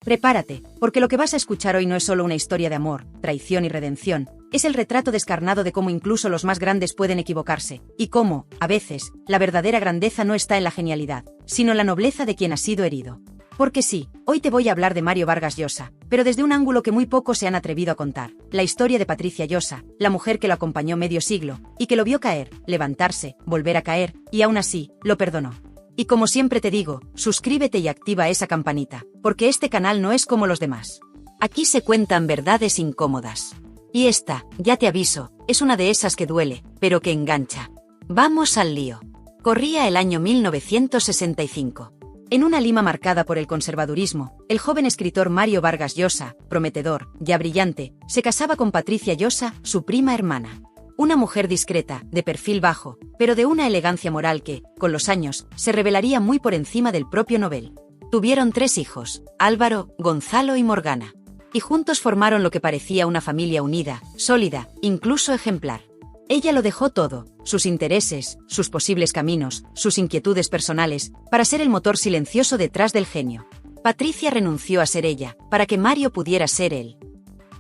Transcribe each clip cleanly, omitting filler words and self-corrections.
Prepárate, porque lo que vas a escuchar hoy no es solo una historia de amor, traición y redención, es el retrato descarnado de cómo incluso los más grandes pueden equivocarse, y cómo, a veces, la verdadera grandeza no está en la genialidad, sino en la nobleza de quien ha sido herido. Porque sí, hoy te voy a hablar de Mario Vargas Llosa, pero desde un ángulo que muy pocos se han atrevido a contar, la historia de Patricia Llosa, la mujer que lo acompañó medio siglo, y que lo vio caer, levantarse, volver a caer, y aún así, lo perdonó. Y como siempre te digo, suscríbete y activa esa campanita, porque este canal no es como los demás. Aquí se cuentan verdades incómodas. Y esta, ya te aviso, es una de esas que duele, pero que engancha. Vamos al lío. Corría el año 1965. En una Lima marcada por el conservadurismo, el joven escritor Mario Vargas Llosa, prometedor, ya brillante, se casaba con Patricia Llosa, su prima hermana. Una mujer discreta, de perfil bajo, pero de una elegancia moral que, con los años, se revelaría muy por encima del propio Nobel. Tuvieron 3 hijos, Álvaro, Gonzalo y Morgana. Y juntos formaron lo que parecía una familia unida, sólida, incluso ejemplar. Ella lo dejó todo, sus intereses, sus posibles caminos, sus inquietudes personales, para ser el motor silencioso detrás del genio. Patricia renunció a ser ella, para que Mario pudiera ser él.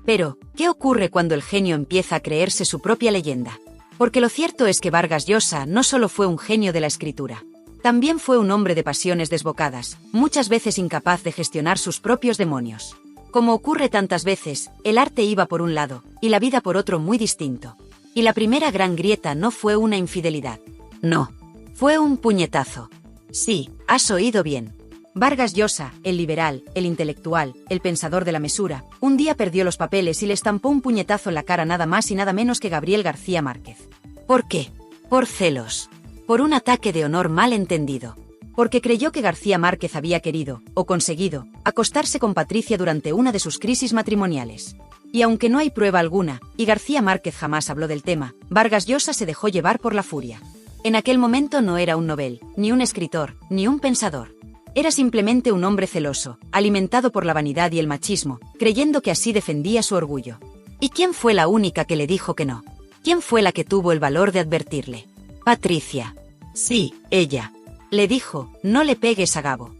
Pero, ¿qué ocurre cuando el genio empieza a creerse su propia leyenda? Porque lo cierto es que Vargas Llosa no solo fue un genio de la escritura. También fue un hombre de pasiones desbocadas, muchas veces incapaz de gestionar sus propios demonios. Como ocurre tantas veces, el arte iba por un lado, y la vida por otro muy distinto. Y la primera gran grieta no fue una infidelidad. No. Fue un puñetazo. Sí, has oído bien. Vargas Llosa, el liberal, el intelectual, el pensador de la mesura, un día perdió los papeles y le estampó un puñetazo en la cara nada más y nada menos que Gabriel García Márquez. ¿Por qué? Por celos. Por un ataque de honor mal entendido. Porque creyó que García Márquez había querido, o conseguido, acostarse con Patricia durante una de sus crisis matrimoniales. Y aunque no hay prueba alguna, y García Márquez jamás habló del tema, Vargas Llosa se dejó llevar por la furia. En aquel momento no era un Nobel, ni un escritor, ni un pensador. Era simplemente un hombre celoso, alimentado por la vanidad y el machismo, creyendo que así defendía su orgullo. ¿Y quién fue la única que le dijo que no? ¿Quién fue la que tuvo el valor de advertirle? Patricia. Sí, ella. Le dijo, no le pegues a Gabo.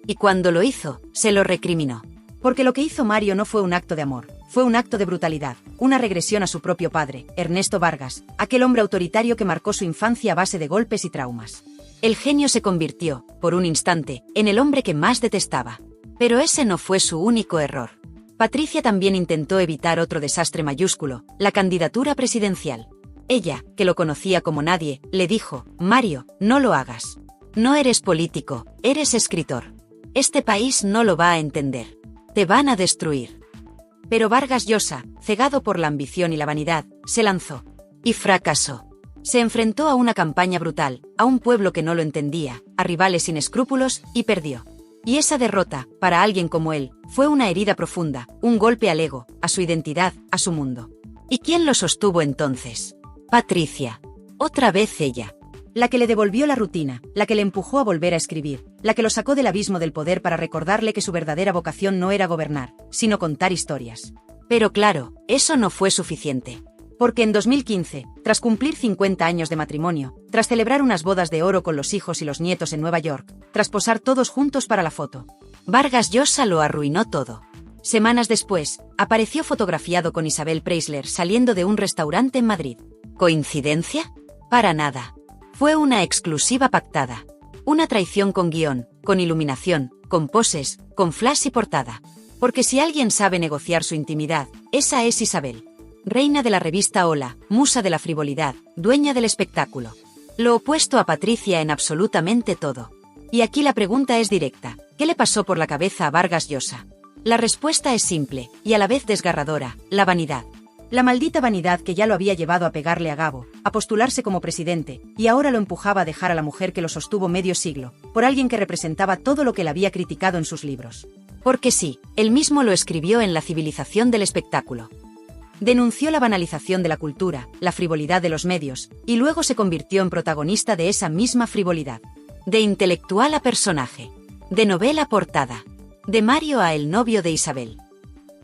Y cuando lo hizo, se lo recriminó. Porque lo que hizo Mario no fue un acto de amor, fue un acto de brutalidad, una regresión a su propio padre, Ernesto Vargas, aquel hombre autoritario que marcó su infancia a base de golpes y traumas. El genio se convirtió, por un instante, en el hombre que más detestaba. Pero ese no fue su único error. Patricia también intentó evitar otro desastre mayúsculo, la candidatura presidencial. Ella, que lo conocía como nadie, le dijo, Mario, no lo hagas. No eres político, eres escritor. Este país no lo va a entender. Te van a destruir. Pero Vargas Llosa, cegado por la ambición y la vanidad, se lanzó. Y fracasó. Se enfrentó a una campaña brutal, a un pueblo que no lo entendía, a rivales sin escrúpulos, y perdió. Y esa derrota, para alguien como él, fue una herida profunda, un golpe al ego, a su identidad, a su mundo. ¿Y quién lo sostuvo entonces? Patricia. Otra vez ella. La que le devolvió la rutina, la que le empujó a volver a escribir, la que lo sacó del abismo del poder para recordarle que su verdadera vocación no era gobernar, sino contar historias. Pero claro, eso no fue suficiente. Porque en 2015, tras cumplir 50 años de matrimonio, tras celebrar unas bodas de oro con los hijos y los nietos en Nueva York, tras posar todos juntos para la foto, Vargas Llosa lo arruinó todo. Semanas después, apareció fotografiado con Isabel Preisler saliendo de un restaurante en Madrid. ¿Coincidencia? Para nada. Fue una exclusiva pactada. Una traición con guión, con iluminación, con poses, con flash y portada. Porque si alguien sabe negociar su intimidad, esa es Isabel. Reina de la revista Hola, musa de la frivolidad, dueña del espectáculo. Lo opuesto a Patricia en absolutamente todo. Y aquí la pregunta es directa, ¿qué le pasó por la cabeza a Vargas Llosa? La respuesta es simple, y a la vez desgarradora, la vanidad. La maldita vanidad que ya lo había llevado a pegarle a Gabo, a postularse como presidente, y ahora lo empujaba a dejar a la mujer que lo sostuvo medio siglo, por alguien que representaba todo lo que él había criticado en sus libros. Porque sí, él mismo lo escribió en La civilización del espectáculo. Denunció la banalización de la cultura, la frivolidad de los medios, y luego se convirtió en protagonista de esa misma frivolidad. De intelectual a personaje. De novela a portada. De Mario a el novio de Isabel.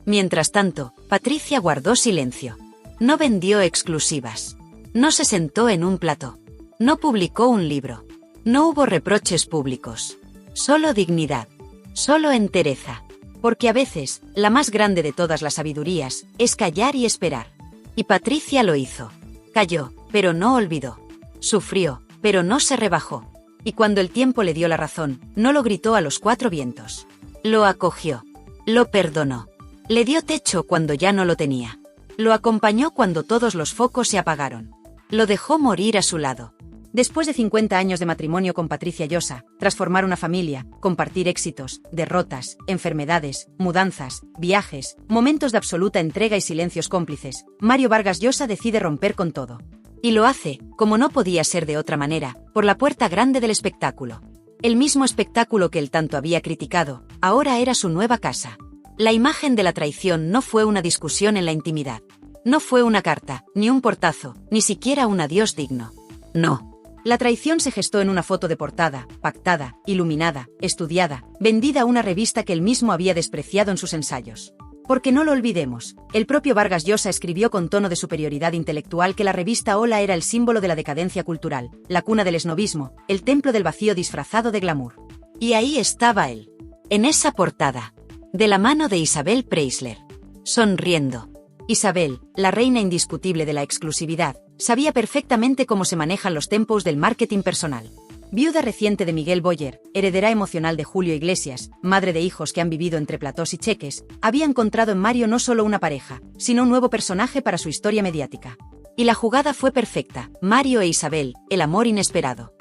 Mientras tanto, Patricia guardó silencio. No vendió exclusivas. No se sentó en un plató. No publicó un libro. No hubo reproches públicos. Solo dignidad. Solo entereza. Porque a veces, la más grande de todas las sabidurías, es callar y esperar. Y Patricia lo hizo. Calló, pero no olvidó. Sufrió, pero no se rebajó. Y cuando el tiempo le dio la razón, no lo gritó a los cuatro vientos. Lo acogió. Lo perdonó. Le dio techo cuando ya no lo tenía. Lo acompañó cuando todos los focos se apagaron. Lo dejó morir a su lado. Después de 50 años de matrimonio con Patricia Llosa, tras formar una familia, compartir éxitos, derrotas, enfermedades, mudanzas, viajes, momentos de absoluta entrega y silencios cómplices, Mario Vargas Llosa decide romper con todo. Y lo hace, como no podía ser de otra manera, por la puerta grande del espectáculo. El mismo espectáculo que él tanto había criticado, ahora era su nueva casa. La imagen de la traición no fue una discusión en la intimidad. No fue una carta, ni un portazo, ni siquiera un adiós digno. No. La traición se gestó en una foto de portada, pactada, iluminada, estudiada, vendida a una revista que él mismo había despreciado en sus ensayos. Porque no lo olvidemos, el propio Vargas Llosa escribió con tono de superioridad intelectual que la revista Hola era el símbolo de la decadencia cultural, la cuna del esnovismo, el templo del vacío disfrazado de glamour. Y ahí estaba él. En esa portada. De la mano de Isabel Preisler. Sonriendo. Isabel, la reina indiscutible de la exclusividad, sabía perfectamente cómo se manejan los tempos del marketing personal. Viuda reciente de Miguel Boyer, heredera emocional de Julio Iglesias, madre de hijos que han vivido entre platós y cheques, había encontrado en Mario no solo una pareja, sino un nuevo personaje para su historia mediática. Y la jugada fue perfecta, Mario e Isabel, el amor inesperado.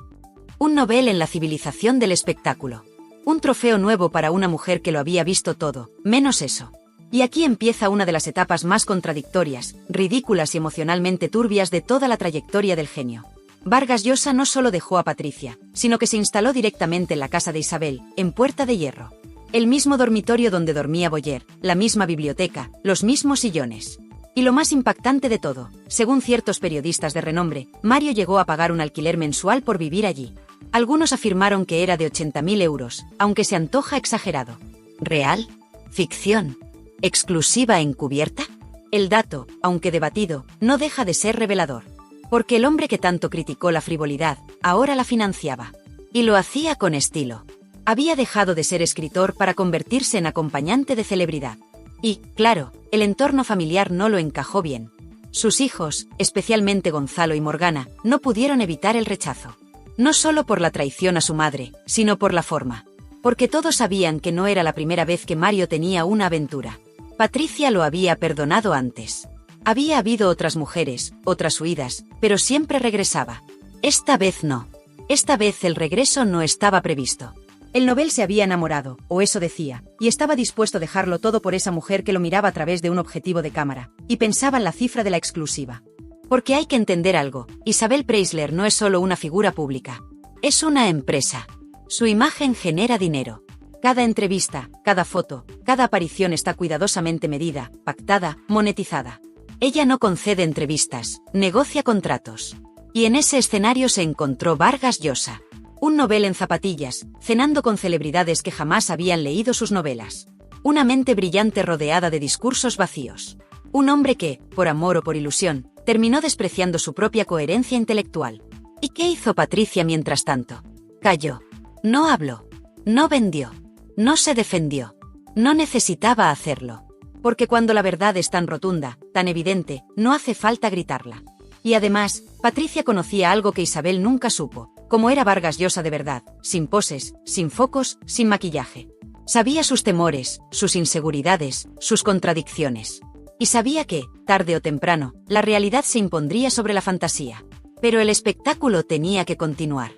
Un Nobel en la civilización del espectáculo. Un trofeo nuevo para una mujer que lo había visto todo, menos eso. Y aquí empieza una de las etapas más contradictorias, ridículas y emocionalmente turbias de toda la trayectoria del genio. Vargas Llosa no solo dejó a Patricia, sino que se instaló directamente en la casa de Isabel, en Puerta de Hierro. El mismo dormitorio donde dormía Boyer, la misma biblioteca, los mismos sillones. Y lo más impactante de todo, según ciertos periodistas de renombre, Mario llegó a pagar un alquiler mensual por vivir allí. Algunos afirmaron que era de 80.000 euros, aunque se antoja exagerado. ¿Real? ¿Ficción? ¿Exclusiva encubierta? El dato, aunque debatido, no deja de ser revelador. Porque el hombre que tanto criticó la frivolidad, ahora la financiaba. Y lo hacía con estilo. Había dejado de ser escritor para convertirse en acompañante de celebridad. Y, claro, el entorno familiar no lo encajó bien. Sus hijos, especialmente Gonzalo y Morgana, no pudieron evitar el rechazo. No solo por la traición a su madre, sino por la forma. Porque todos sabían que no era la primera vez que Mario tenía una aventura. Patricia lo había perdonado antes. Había habido otras mujeres, otras huidas, pero siempre regresaba. Esta vez no. Esta vez el regreso no estaba previsto. El Nobel se había enamorado, o eso decía, y estaba dispuesto a dejarlo todo por esa mujer que lo miraba a través de un objetivo de cámara, y pensaba en la cifra de la exclusiva. Porque hay que entender algo, Isabel Preisler no es solo una figura pública. Es una empresa. Su imagen genera dinero. Cada entrevista, cada foto, cada aparición está cuidadosamente medida, pactada, monetizada. Ella no concede entrevistas, negocia contratos. Y en ese escenario se encontró Vargas Llosa. Un Nobel en zapatillas, cenando con celebridades que jamás habían leído sus novelas. Una mente brillante rodeada de discursos vacíos. Un hombre que, por amor o por ilusión, terminó despreciando su propia coherencia intelectual. ¿Y qué hizo Patricia mientras tanto? Calló. No habló. No vendió. No se defendió. No necesitaba hacerlo. Porque cuando la verdad es tan rotunda, tan evidente, no hace falta gritarla. Y además, Patricia conocía algo que Isabel nunca supo, como era Vargas Llosa de verdad, sin poses, sin focos, sin maquillaje. Sabía sus temores, sus inseguridades, sus contradicciones. Y sabía que, tarde o temprano, la realidad se impondría sobre la fantasía. Pero el espectáculo tenía que continuar.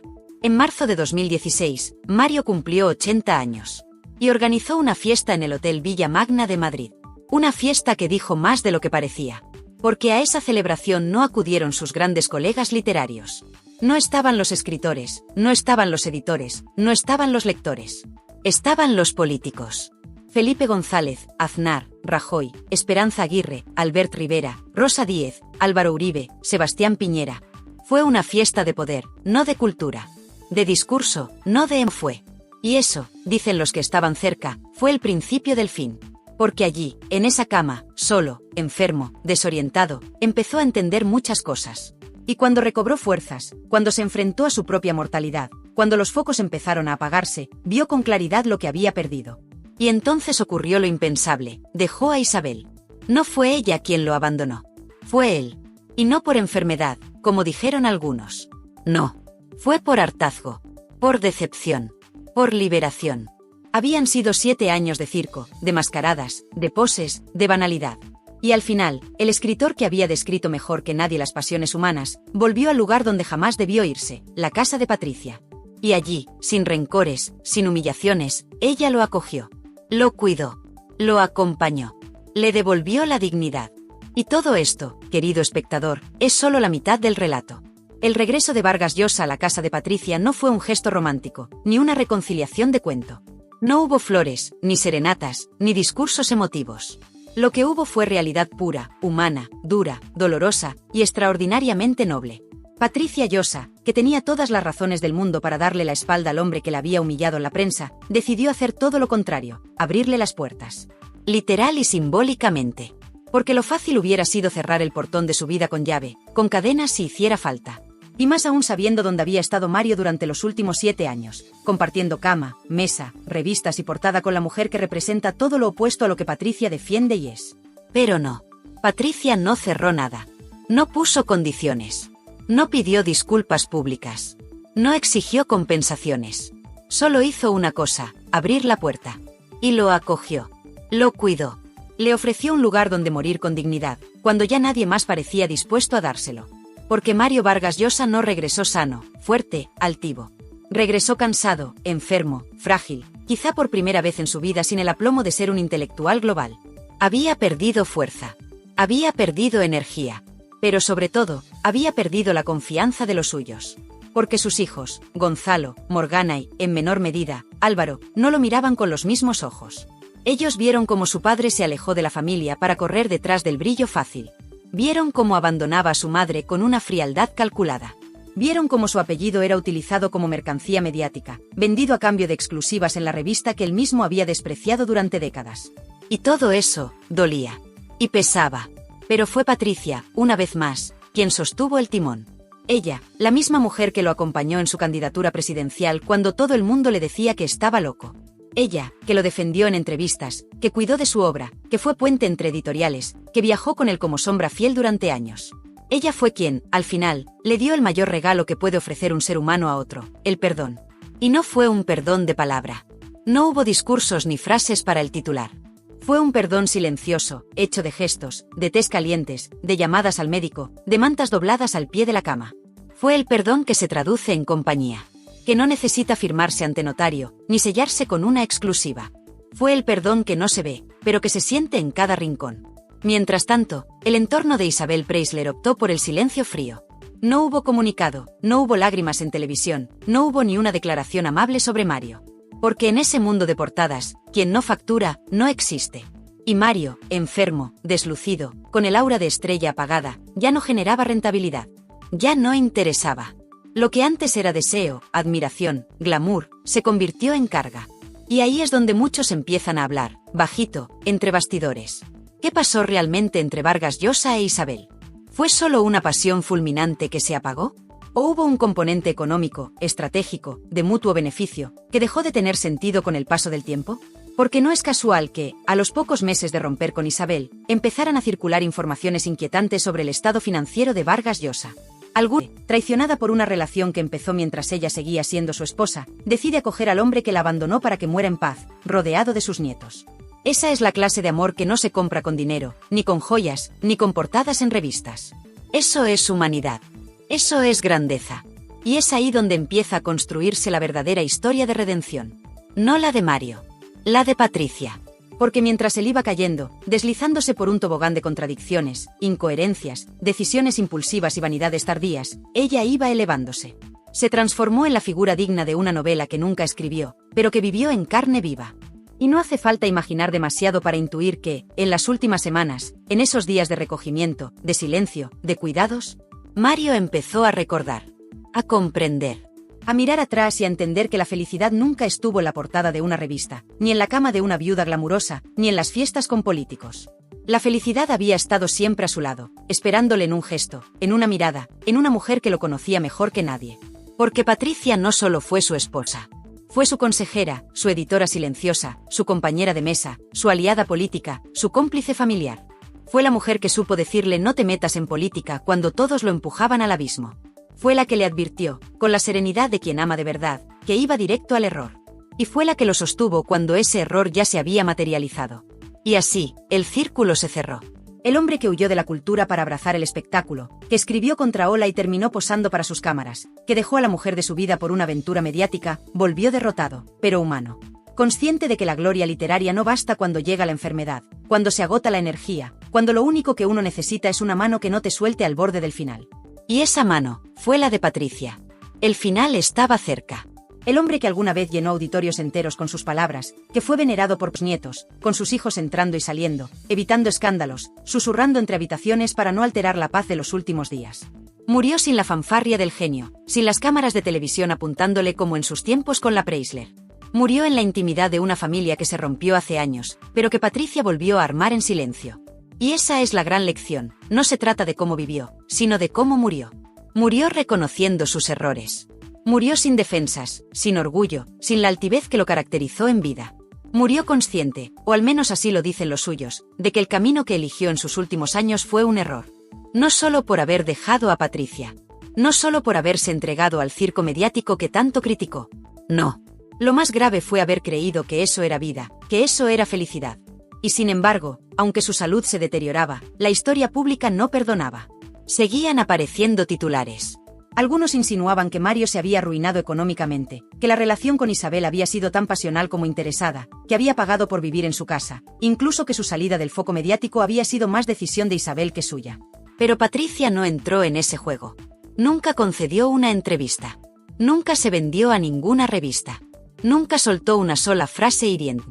En marzo de 2016, Mario cumplió 80 años. Y organizó una fiesta en el Hotel Villa Magna de Madrid. Una fiesta que dijo más de lo que parecía. Porque a esa celebración no acudieron sus grandes colegas literarios. No estaban los escritores, no estaban los editores, no estaban los lectores. Estaban los políticos. Felipe González, Aznar, Rajoy, Esperanza Aguirre, Albert Rivera, Rosa Díez, Álvaro Uribe, Sebastián Piñera. Fue una fiesta de poder, no de cultura. De discurso, no de fue. Y eso, dicen los que estaban cerca, fue el principio del fin. Porque allí, en esa cama, solo, enfermo, desorientado, empezó a entender muchas cosas. Y cuando recobró fuerzas, cuando se enfrentó a su propia mortalidad, cuando los focos empezaron a apagarse, vio con claridad lo que había perdido. Y entonces ocurrió lo impensable, dejó a Isabel. No fue ella quien lo abandonó. Fue él. Y no por enfermedad, como dijeron algunos. No. Fue por hartazgo. Por decepción. Por liberación. Habían sido 7 años de circo, de mascaradas, de poses, de banalidad. Y al final, el escritor que había descrito mejor que nadie las pasiones humanas, volvió al lugar donde jamás debió irse, la casa de Patricia. Y allí, sin rencores, sin humillaciones, ella lo acogió. Lo cuidó. Lo acompañó. Le devolvió la dignidad. Y todo esto, querido espectador, es solo la mitad del relato. El regreso de Vargas Llosa a la casa de Patricia no fue un gesto romántico, ni una reconciliación de cuento. No hubo flores, ni serenatas, ni discursos emotivos. Lo que hubo fue realidad pura, humana, dura, dolorosa y extraordinariamente noble. Patricia Llosa, que tenía todas las razones del mundo para darle la espalda al hombre que la había humillado en la prensa, decidió hacer todo lo contrario, abrirle las puertas. Literal y simbólicamente. Porque lo fácil hubiera sido cerrar el portón de su vida con llave, con cadenas si hiciera falta. Y más aún sabiendo dónde había estado Mario durante los últimos 7 años, compartiendo cama, mesa, revistas y portada con la mujer que representa todo lo opuesto a lo que Patricia defiende y es. Pero no. Patricia no cerró nada. No puso condiciones. No pidió disculpas públicas. No exigió compensaciones. Solo hizo una cosa, abrir la puerta. Y lo acogió. Lo cuidó. Le ofreció un lugar donde morir con dignidad, cuando ya nadie más parecía dispuesto a dárselo. Porque Mario Vargas Llosa no regresó sano, fuerte, altivo. Regresó cansado, enfermo, frágil, quizá por primera vez en su vida sin el aplomo de ser un intelectual global. Había perdido fuerza. Había perdido energía. Pero sobre todo, había perdido la confianza de los suyos. Porque sus hijos, Gonzalo, Morgana y, en menor medida, Álvaro, no lo miraban con los mismos ojos. Ellos vieron cómo su padre se alejó de la familia para correr detrás del brillo fácil. Vieron cómo abandonaba a su madre con una frialdad calculada. Vieron cómo su apellido era utilizado como mercancía mediática, vendido a cambio de exclusivas en la revista que él mismo había despreciado durante décadas. Y todo eso dolía. Y pesaba. Pero fue Patricia, una vez más, quien sostuvo el timón. Ella, la misma mujer que lo acompañó en su candidatura presidencial cuando todo el mundo le decía que estaba loco. Ella, que lo defendió en entrevistas, que cuidó de su obra, que fue puente entre editoriales, que viajó con él como sombra fiel durante años. Ella fue quien, al final, le dio el mayor regalo que puede ofrecer un ser humano a otro, el perdón. Y no fue un perdón de palabra. No hubo discursos ni frases para el titular. Fue un perdón silencioso, hecho de gestos, de tés calientes, de llamadas al médico, de mantas dobladas al pie de la cama. Fue el perdón que se traduce en compañía. Que no necesita firmarse ante notario, ni sellarse con una exclusiva. Fue el perdón que no se ve, pero que se siente en cada rincón. Mientras tanto, el entorno de Isabel Preisler optó por el silencio frío. No hubo comunicado, no hubo lágrimas en televisión, no hubo ni una declaración amable sobre Mario. Porque en ese mundo de portadas, quien no factura, no existe. Y Mario, enfermo, deslucido, con el aura de estrella apagada, ya no generaba rentabilidad. Ya no interesaba. Lo que antes era deseo, admiración, glamour, se convirtió en carga. Y ahí es donde muchos empiezan a hablar, bajito, entre bastidores. ¿Qué pasó realmente entre Vargas Llosa e Isabel? ¿Fue solo una pasión fulminante que se apagó? ¿O hubo un componente económico, estratégico, de mutuo beneficio, que dejó de tener sentido con el paso del tiempo? Porque no es casual que, a los pocos meses de romper con Isabel, empezaran a circular informaciones inquietantes sobre el estado financiero de Vargas Llosa. Alguna, traicionada por una relación que empezó mientras ella seguía siendo su esposa, decide acoger al hombre que la abandonó para que muera en paz, rodeado de sus nietos. Esa es la clase de amor que no se compra con dinero, ni con joyas, ni con portadas en revistas. Eso es humanidad. Eso es grandeza. Y es ahí donde empieza a construirse la verdadera historia de redención. No la de Mario. La de Patricia. Porque mientras él iba cayendo, deslizándose por un tobogán de contradicciones, incoherencias, decisiones impulsivas y vanidades tardías, ella iba elevándose. Se transformó en la figura digna de una novela que nunca escribió, pero que vivió en carne viva. Y no hace falta imaginar demasiado para intuir que, en las últimas semanas, en esos días de recogimiento, de silencio, de cuidados, Mario empezó a recordar, a comprender, a mirar atrás y a entender que la felicidad nunca estuvo en la portada de una revista, ni en la cama de una viuda glamurosa, ni en las fiestas con políticos. La felicidad había estado siempre a su lado, esperándole en un gesto, en una mirada, en una mujer que lo conocía mejor que nadie. Porque Patricia no solo fue su esposa. Fue su consejera, su editora silenciosa, su compañera de mesa, su aliada política, su cómplice familiar. Fue la mujer que supo decirle no te metas en política cuando todos lo empujaban al abismo. Fue la que le advirtió, con la serenidad de quien ama de verdad, que iba directo al error. Y fue la que lo sostuvo cuando ese error ya se había materializado. Y así, el círculo se cerró. El hombre que huyó de la cultura para abrazar el espectáculo, que escribió contra ola y terminó posando para sus cámaras, que dejó a la mujer de su vida por una aventura mediática, volvió derrotado, pero humano. Consciente de que la gloria literaria no basta cuando llega la enfermedad, cuando se agota la energía, cuando lo único que uno necesita es una mano que no te suelte al borde del final. Y esa mano fue la de Patricia. El final estaba cerca. El hombre que alguna vez llenó auditorios enteros con sus palabras, que fue venerado por sus nietos, con sus hijos entrando y saliendo, evitando escándalos, susurrando entre habitaciones para no alterar la paz de los últimos días. Murió sin la fanfarria del genio, sin las cámaras de televisión apuntándole como en sus tiempos con la Preisler. Murió en la intimidad de una familia que se rompió hace años, pero que Patricia volvió a armar en silencio. Y esa es la gran lección, no se trata de cómo vivió, sino de cómo murió. Murió reconociendo sus errores. Murió sin defensas, sin orgullo, sin la altivez que lo caracterizó en vida. Murió consciente, o al menos así lo dicen los suyos, de que el camino que eligió en sus últimos años fue un error. No solo por haber dejado a Patricia. No solo por haberse entregado al circo mediático que tanto criticó. No. Lo más grave fue haber creído que eso era vida, que eso era felicidad. Y sin embargo, aunque su salud se deterioraba, la historia pública no perdonaba. Seguían apareciendo titulares. Algunos insinuaban que Mario se había arruinado económicamente, que la relación con Isabel había sido tan pasional como interesada, que había pagado por vivir en su casa, incluso que su salida del foco mediático había sido más decisión de Isabel que suya. Pero Patricia no entró en ese juego. Nunca concedió una entrevista. Nunca se vendió a ninguna revista. Nunca soltó una sola frase hiriente.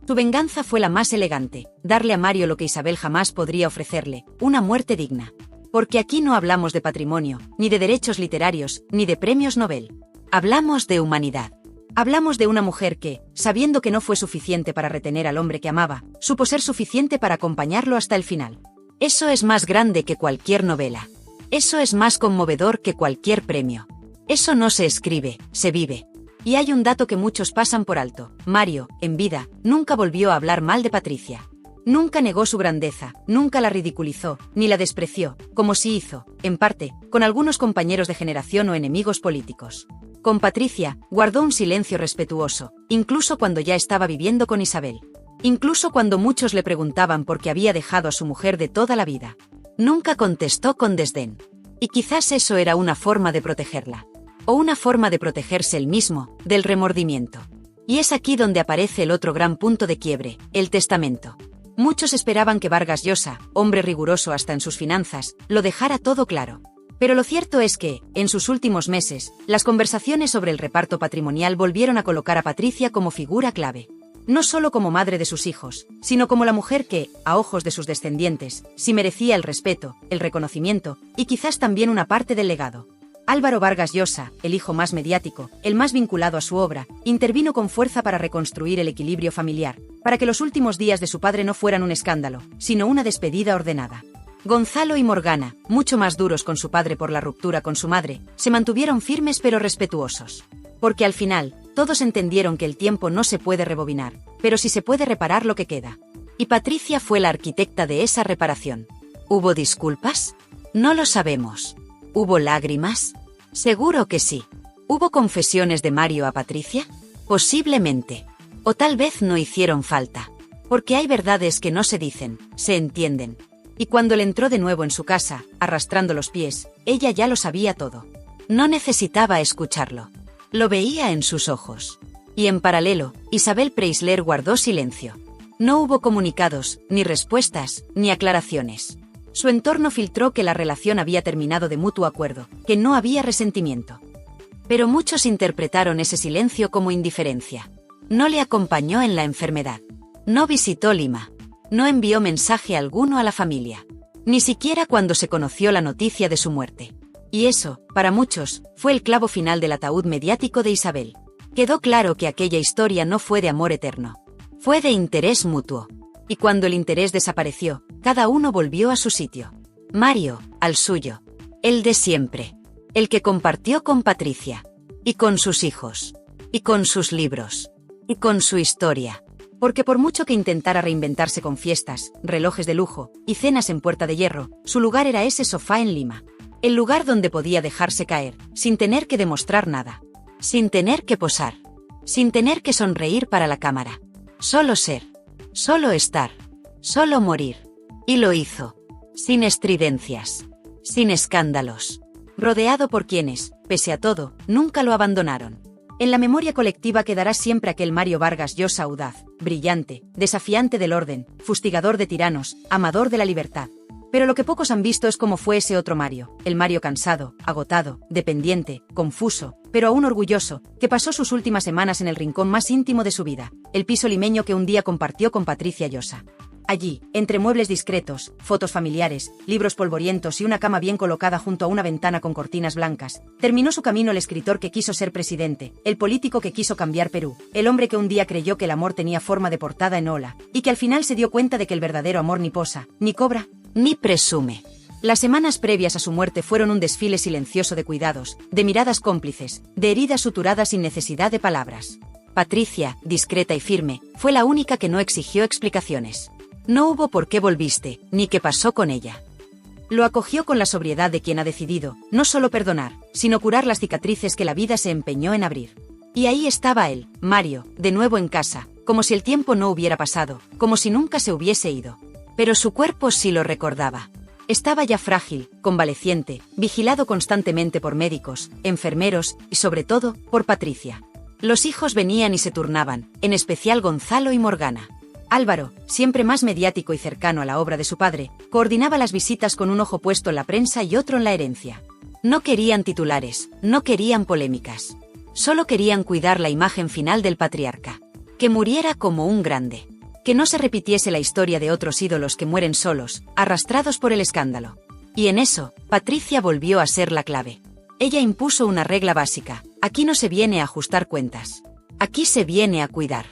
Su venganza fue la más elegante, darle a Mario lo que Isabel jamás podría ofrecerle, una muerte digna. Porque aquí no hablamos de patrimonio, ni de derechos literarios, ni de premios Nobel. Hablamos de humanidad. Hablamos de una mujer que, sabiendo que no fue suficiente para retener al hombre que amaba, supo ser suficiente para acompañarlo hasta el final. Eso es más grande que cualquier novela. Eso es más conmovedor que cualquier premio. Eso no se escribe, se vive. Y hay un dato que muchos pasan por alto. Mario, en vida, nunca volvió a hablar mal de Patricia. Nunca negó su grandeza, nunca la ridiculizó, ni la despreció, como sí hizo, en parte, con algunos compañeros de generación o enemigos políticos. Con Patricia, guardó un silencio respetuoso, incluso cuando ya estaba viviendo con Isabel. Incluso cuando muchos le preguntaban por qué había dejado a su mujer de toda la vida. Nunca contestó con desdén. Y quizás eso era una forma de protegerla. O una forma de protegerse él mismo, del remordimiento. Y es aquí donde aparece el otro gran punto de quiebre, el testamento. Muchos esperaban que Vargas Llosa, hombre riguroso hasta en sus finanzas, lo dejara todo claro. Pero lo cierto es que, en sus últimos meses, las conversaciones sobre el reparto patrimonial volvieron a colocar a Patricia como figura clave. No solo como madre de sus hijos, sino como la mujer que, a ojos de sus descendientes, sí merecía el respeto, el reconocimiento, y quizás también una parte del legado. Álvaro Vargas Llosa, el hijo más mediático, el más vinculado a su obra, intervino con fuerza para reconstruir el equilibrio familiar, para que los últimos días de su padre no fueran un escándalo, sino una despedida ordenada. Gonzalo y Morgana, mucho más duros con su padre por la ruptura con su madre, se mantuvieron firmes pero respetuosos. Porque al final, todos entendieron que el tiempo no se puede rebobinar, pero sí se puede reparar lo que queda. Y Patricia fue la arquitecta de esa reparación. ¿Hubo disculpas? No lo sabemos. ¿Hubo lágrimas? Seguro que sí. ¿Hubo confesiones de Mario a Patricia? Posiblemente. O tal vez no hicieron falta. Porque hay verdades que no se dicen, se entienden. Y cuando le entró de nuevo en su casa, arrastrando los pies, ella ya lo sabía todo. No necesitaba escucharlo. Lo veía en sus ojos. Y en paralelo, Isabel Preisler guardó silencio. No hubo comunicados, ni respuestas, ni aclaraciones. Su entorno filtró que la relación había terminado de mutuo acuerdo, que no había resentimiento. Pero muchos interpretaron ese silencio como indiferencia. No le acompañó en la enfermedad. No visitó Lima. No envió mensaje alguno a la familia. Ni siquiera cuando se conoció la noticia de su muerte. Y eso, para muchos, fue el clavo final del ataúd mediático de Isabel. Quedó claro que aquella historia no fue de amor eterno. Fue de interés mutuo. Y cuando el interés desapareció, cada uno volvió a su sitio. Mario, al suyo. El de siempre. El que compartió con Patricia. Y con sus hijos. Y con sus libros. Y con su historia. Porque por mucho que intentara reinventarse con fiestas, relojes de lujo y cenas en Puerta de Hierro, su lugar era ese sofá en Lima. El lugar donde podía dejarse caer, sin tener que demostrar nada. Sin tener que posar. Sin tener que sonreír para la cámara. Solo ser. Solo estar. Solo morir. Y lo hizo. Sin estridencias. Sin escándalos. Rodeado por quienes, pese a todo, nunca lo abandonaron. En la memoria colectiva quedará siempre aquel Mario Vargas Llosa audaz, brillante, desafiante del orden, fustigador de tiranos, amador de la libertad. Pero lo que pocos han visto es cómo fue ese otro Mario, el Mario cansado, agotado, dependiente, confuso, pero aún orgulloso, que pasó sus últimas semanas en el rincón más íntimo de su vida, el piso limeño que un día compartió con Patricia Llosa. Allí, entre muebles discretos, fotos familiares, libros polvorientos y una cama bien colocada junto a una ventana con cortinas blancas, terminó su camino el escritor que quiso ser presidente, el político que quiso cambiar Perú, el hombre que un día creyó que el amor tenía forma de portada en ola, y que al final se dio cuenta de que el verdadero amor ni posa, ni cobra, ni presume. Las semanas previas a su muerte fueron un desfile silencioso de cuidados, de miradas cómplices, de heridas suturadas sin necesidad de palabras. Patricia, discreta y firme, fue la única que no exigió explicaciones. No hubo por qué volviste, ni qué pasó con ella. Lo acogió con la sobriedad de quien ha decidido, no solo perdonar, sino curar las cicatrices que la vida se empeñó en abrir. Y ahí estaba él, Mario, de nuevo en casa, como si el tiempo no hubiera pasado, como si nunca se hubiese ido. Pero su cuerpo sí lo recordaba. Estaba ya frágil, convaleciente, vigilado constantemente por médicos, enfermeros y sobre todo, por Patricia. Los hijos venían y se turnaban, en especial Gonzalo y Morgana. Álvaro, siempre más mediático y cercano a la obra de su padre, coordinaba las visitas con un ojo puesto en la prensa y otro en la herencia. No querían titulares, no querían polémicas. Solo querían cuidar la imagen final del patriarca. Que muriera como un grande. Que no se repitiese la historia de otros ídolos que mueren solos, arrastrados por el escándalo. Y en eso, Patricia volvió a ser la clave. Ella impuso una regla básica: aquí no se viene a ajustar cuentas. Aquí se viene a cuidar.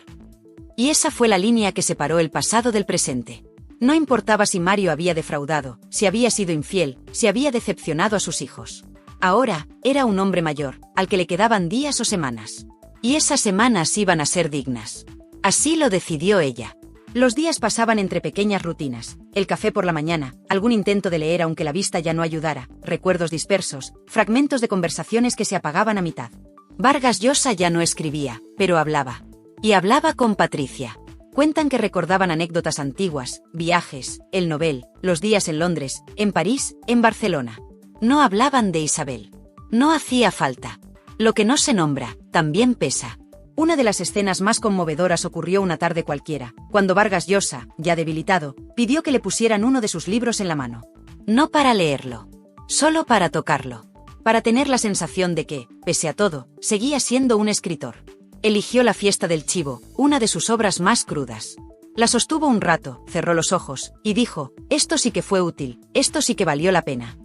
Y esa fue la línea que separó el pasado del presente. No importaba si Mario había defraudado, si había sido infiel, si había decepcionado a sus hijos. Ahora, era un hombre mayor, al que le quedaban días o semanas. Y esas semanas iban a ser dignas. Así lo decidió ella. Los días pasaban entre pequeñas rutinas, el café por la mañana, algún intento de leer aunque la vista ya no ayudara, recuerdos dispersos, fragmentos de conversaciones que se apagaban a mitad. Vargas Llosa ya no escribía, pero hablaba. Y hablaba con Patricia. Cuentan que recordaban anécdotas antiguas, viajes, el Nobel, los días en Londres, en París, en Barcelona. No hablaban de Isabel. No hacía falta. Lo que no se nombra, también pesa. Una de las escenas más conmovedoras ocurrió una tarde cualquiera, cuando Vargas Llosa, ya debilitado, pidió que le pusieran uno de sus libros en la mano. No para leerlo. Solo para tocarlo. Para tener la sensación de que, pese a todo, seguía siendo un escritor. Eligió La fiesta del chivo, una de sus obras más crudas. La sostuvo un rato, cerró los ojos, y dijo: esto sí que fue útil, esto sí que valió la pena.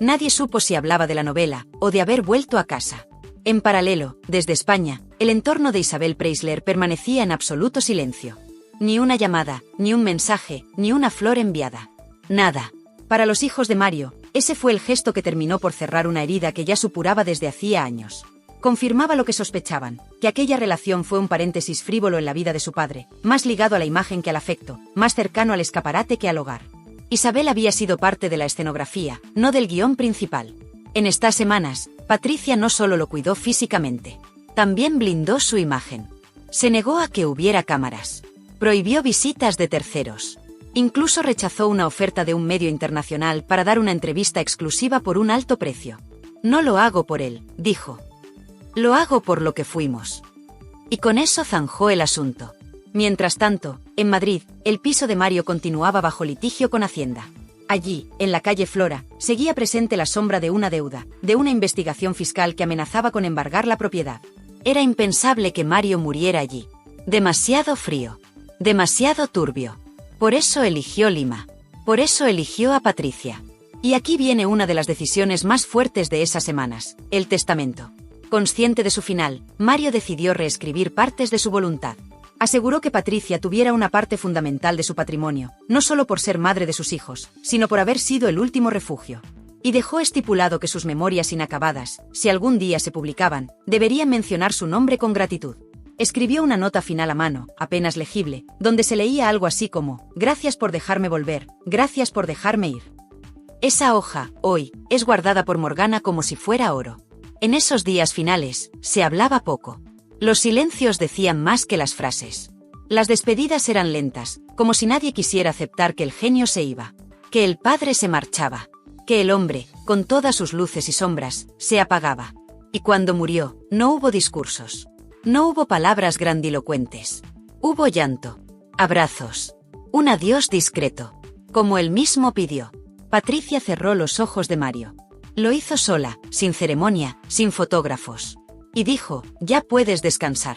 Nadie supo si hablaba de la novela, o de haber vuelto a casa. En paralelo, desde España, el entorno de Isabel Preisler permanecía en absoluto silencio. Ni una llamada, ni un mensaje, ni una flor enviada. Nada. Para los hijos de Mario, ese fue el gesto que terminó por cerrar una herida que ya supuraba desde hacía años. Confirmaba lo que sospechaban, que aquella relación fue un paréntesis frívolo en la vida de su padre, más ligado a la imagen que al afecto, más cercano al escaparate que al hogar. Isabel había sido parte de la escenografía, no del guión principal. En estas semanas, Patricia no solo lo cuidó físicamente, también blindó su imagen. Se negó a que hubiera cámaras. Prohibió visitas de terceros. Incluso rechazó una oferta de un medio internacional para dar una entrevista exclusiva por un alto precio. No lo hago por él, dijo. Lo hago por lo que fuimos. Y con eso zanjó el asunto. Mientras tanto, en Madrid, el piso de Mario continuaba bajo litigio con Hacienda. Allí, en la calle Flora, seguía presente la sombra de una deuda, de una investigación fiscal que amenazaba con embargar la propiedad. Era impensable que Mario muriera allí. Demasiado frío. Demasiado turbio. Por eso eligió Lima. Por eso eligió a Patricia. Y aquí viene una de las decisiones más fuertes de esas semanas: el testamento. Consciente de su final, Mario decidió reescribir partes de su voluntad. Aseguró que Patricia tuviera una parte fundamental de su patrimonio, no solo por ser madre de sus hijos, sino por haber sido el último refugio. Y dejó estipulado que sus memorias inacabadas, si algún día se publicaban, deberían mencionar su nombre con gratitud. Escribió una nota final a mano, apenas legible, donde se leía algo así como: «Gracias por dejarme volver, gracias por dejarme ir». Esa hoja, hoy, es guardada por Morgana como si fuera oro. En esos días finales, se hablaba poco. Los silencios decían más que las frases. Las despedidas eran lentas, como si nadie quisiera aceptar que el genio se iba, que el padre se marchaba, que el hombre, con todas sus luces y sombras, se apagaba. Y cuando murió, no hubo discursos. No hubo palabras grandilocuentes. Hubo llanto, abrazos, un adiós discreto, como él mismo pidió. Patricia cerró los ojos de Mario. Lo hizo sola, sin ceremonia, sin fotógrafos. Y dijo: «Ya puedes descansar».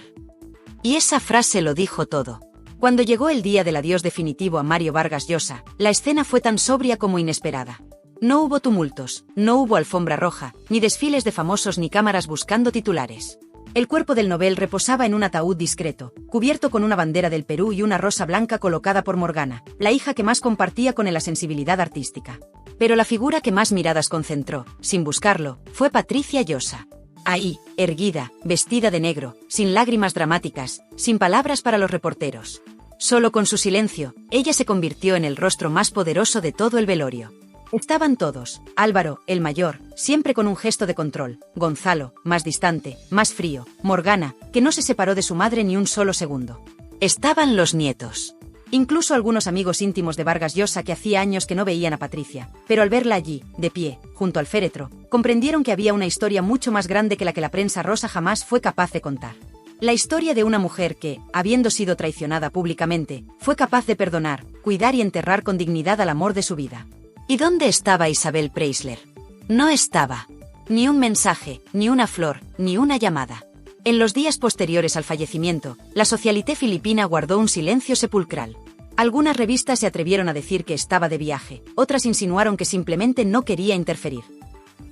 Y esa frase lo dijo todo. Cuando llegó el día del adiós definitivo a Mario Vargas Llosa, la escena fue tan sobria como inesperada. No hubo tumultos, no hubo alfombra roja, ni desfiles de famosos ni cámaras buscando titulares. El cuerpo del Nobel reposaba en un ataúd discreto, cubierto con una bandera del Perú y una rosa blanca colocada por Morgana, la hija que más compartía con él la sensibilidad artística. Pero la figura que más miradas concentró, sin buscarlo, fue Patricia Llosa. Ahí, erguida, vestida de negro, sin lágrimas dramáticas, sin palabras para los reporteros. Solo con su silencio, ella se convirtió en el rostro más poderoso de todo el velorio. Estaban todos: Álvaro, el mayor, siempre con un gesto de control; Gonzalo, más distante, más frío; Morgana, que no se separó de su madre ni un solo segundo. Estaban los nietos. Incluso algunos amigos íntimos de Vargas Llosa que hacía años que no veían a Patricia, pero al verla allí, de pie, junto al féretro, comprendieron que había una historia mucho más grande que la que la prensa rosa jamás fue capaz de contar. La historia de una mujer que, habiendo sido traicionada públicamente, fue capaz de perdonar, cuidar y enterrar con dignidad al amor de su vida. ¿Y dónde estaba Isabel Preisler? No estaba. Ni un mensaje, ni una flor, ni una llamada. En los días posteriores al fallecimiento, la socialité filipina guardó un silencio sepulcral. Algunas revistas se atrevieron a decir que estaba de viaje, otras insinuaron que simplemente no quería interferir.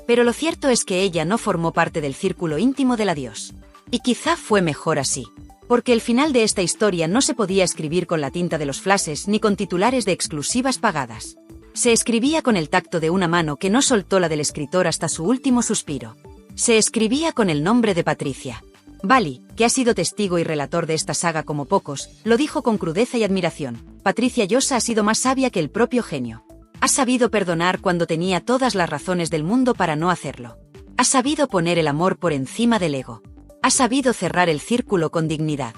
Pero lo cierto es que ella no formó parte del círculo íntimo del adiós. Y quizá fue mejor así. Porque el final de esta historia no se podía escribir con la tinta de los flashes ni con titulares de exclusivas pagadas. Se escribía con el tacto de una mano que no soltó la del escritor hasta su último suspiro. Se escribía con el nombre de Patricia. Bali, que ha sido testigo y relator de esta saga como pocos, lo dijo con crudeza y admiración: Patricia Llosa ha sido más sabia que el propio genio. Ha sabido perdonar cuando tenía todas las razones del mundo para no hacerlo. Ha sabido poner el amor por encima del ego. Ha sabido cerrar el círculo con dignidad.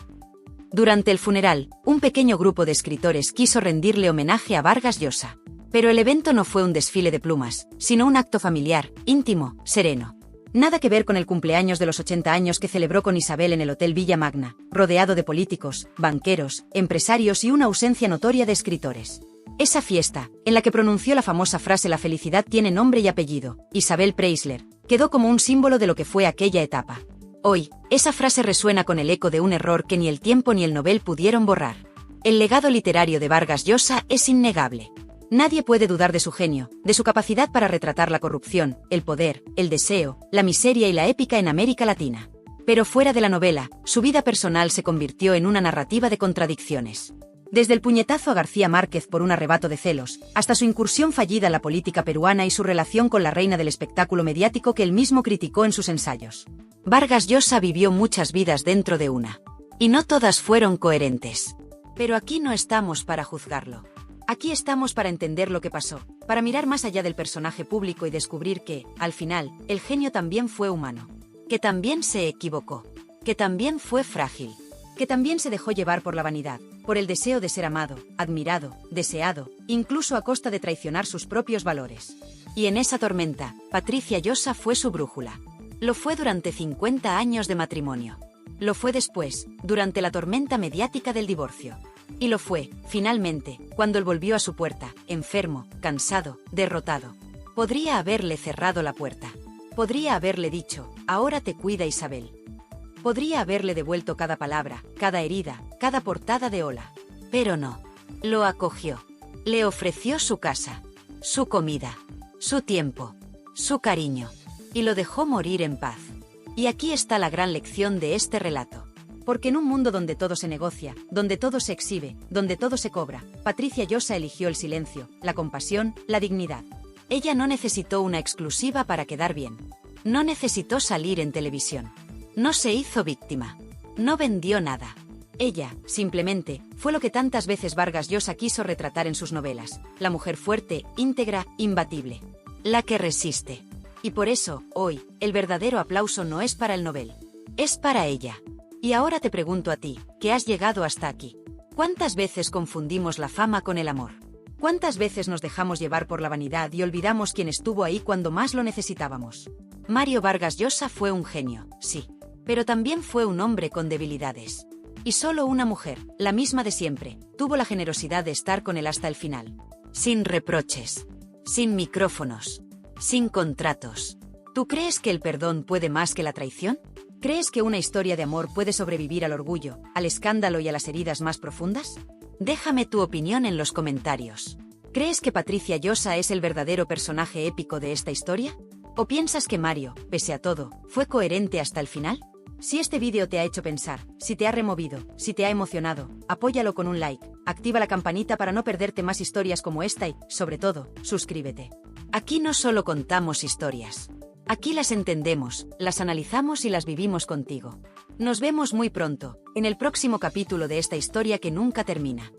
Durante el funeral, un pequeño grupo de escritores quiso rendirle homenaje a Vargas Llosa. Pero el evento no fue un desfile de plumas, sino un acto familiar, íntimo, sereno. Nada que ver con el cumpleaños de los 80 años que celebró con Isabel en el Hotel Villa Magna, rodeado de políticos, banqueros, empresarios y una ausencia notoria de escritores. Esa fiesta, en la que pronunció la famosa frase «La felicidad tiene nombre y apellido», Isabel Preisler, quedó como un símbolo de lo que fue aquella etapa. Hoy, esa frase resuena con el eco de un error que ni el tiempo ni el Nobel pudieron borrar. El legado literario de Vargas Llosa es innegable. Nadie puede dudar de su genio, de su capacidad para retratar la corrupción, el poder, el deseo, la miseria y la épica en América Latina. Pero fuera de la novela, su vida personal se convirtió en una narrativa de contradicciones. Desde el puñetazo a García Márquez por un arrebato de celos, hasta su incursión fallida en la política peruana y su relación con la reina del espectáculo mediático que él mismo criticó en sus ensayos. Vargas Llosa vivió muchas vidas dentro de una. Y no todas fueron coherentes. Pero aquí no estamos para juzgarlo. Aquí estamos para entender lo que pasó, para mirar más allá del personaje público y descubrir que, al final, el genio también fue humano. Que también se equivocó. Que también fue frágil. Que también se dejó llevar por la vanidad, por el deseo de ser amado, admirado, deseado, incluso a costa de traicionar sus propios valores. Y en esa tormenta, Patricia Llosa fue su brújula. Lo fue durante 50 años de matrimonio. Lo fue después, durante la tormenta mediática del divorcio. Y lo fue, finalmente, cuando él volvió a su puerta, enfermo, cansado, derrotado. Podría haberle cerrado la puerta. Podría haberle dicho: ahora te cuida Isabel. Podría haberle devuelto cada palabra, cada herida, cada portada de ola. Pero no. Lo acogió. Le ofreció su casa, su comida, su tiempo, su cariño. Y lo dejó morir en paz. Y aquí está la gran lección de este relato. Porque en un mundo donde todo se negocia, donde todo se exhibe, donde todo se cobra, Patricia Llosa eligió el silencio, la compasión, la dignidad. Ella no necesitó una exclusiva para quedar bien. No necesitó salir en televisión. No se hizo víctima. No vendió nada. Ella, simplemente, fue lo que tantas veces Vargas Llosa quiso retratar en sus novelas: la mujer fuerte, íntegra, imbatible. La que resiste. Y por eso, hoy, el verdadero aplauso no es para el Nobel. Es para ella. Y ahora te pregunto a ti, que has llegado hasta aquí. ¿Cuántas veces confundimos la fama con el amor? ¿Cuántas veces nos dejamos llevar por la vanidad y olvidamos quién estuvo ahí cuando más lo necesitábamos? Mario Vargas Llosa fue un genio, sí. Pero también fue un hombre con debilidades. Y solo una mujer, la misma de siempre, tuvo la generosidad de estar con él hasta el final. Sin reproches. Sin micrófonos. Sin contratos. ¿Tú crees que el perdón puede más que la traición? ¿Crees que una historia de amor puede sobrevivir al orgullo, al escándalo y a las heridas más profundas? Déjame tu opinión en los comentarios. ¿Crees que Patricia Llosa es el verdadero personaje épico de esta historia? ¿O piensas que Mario, pese a todo, fue coherente hasta el final? Si este vídeo te ha hecho pensar, si te ha removido, si te ha emocionado, apóyalo con un like, activa la campanita para no perderte más historias como esta y, sobre todo, suscríbete. Aquí no solo contamos historias. Aquí las entendemos, las analizamos y las vivimos contigo. Nos vemos muy pronto, en el próximo capítulo de esta historia que nunca termina.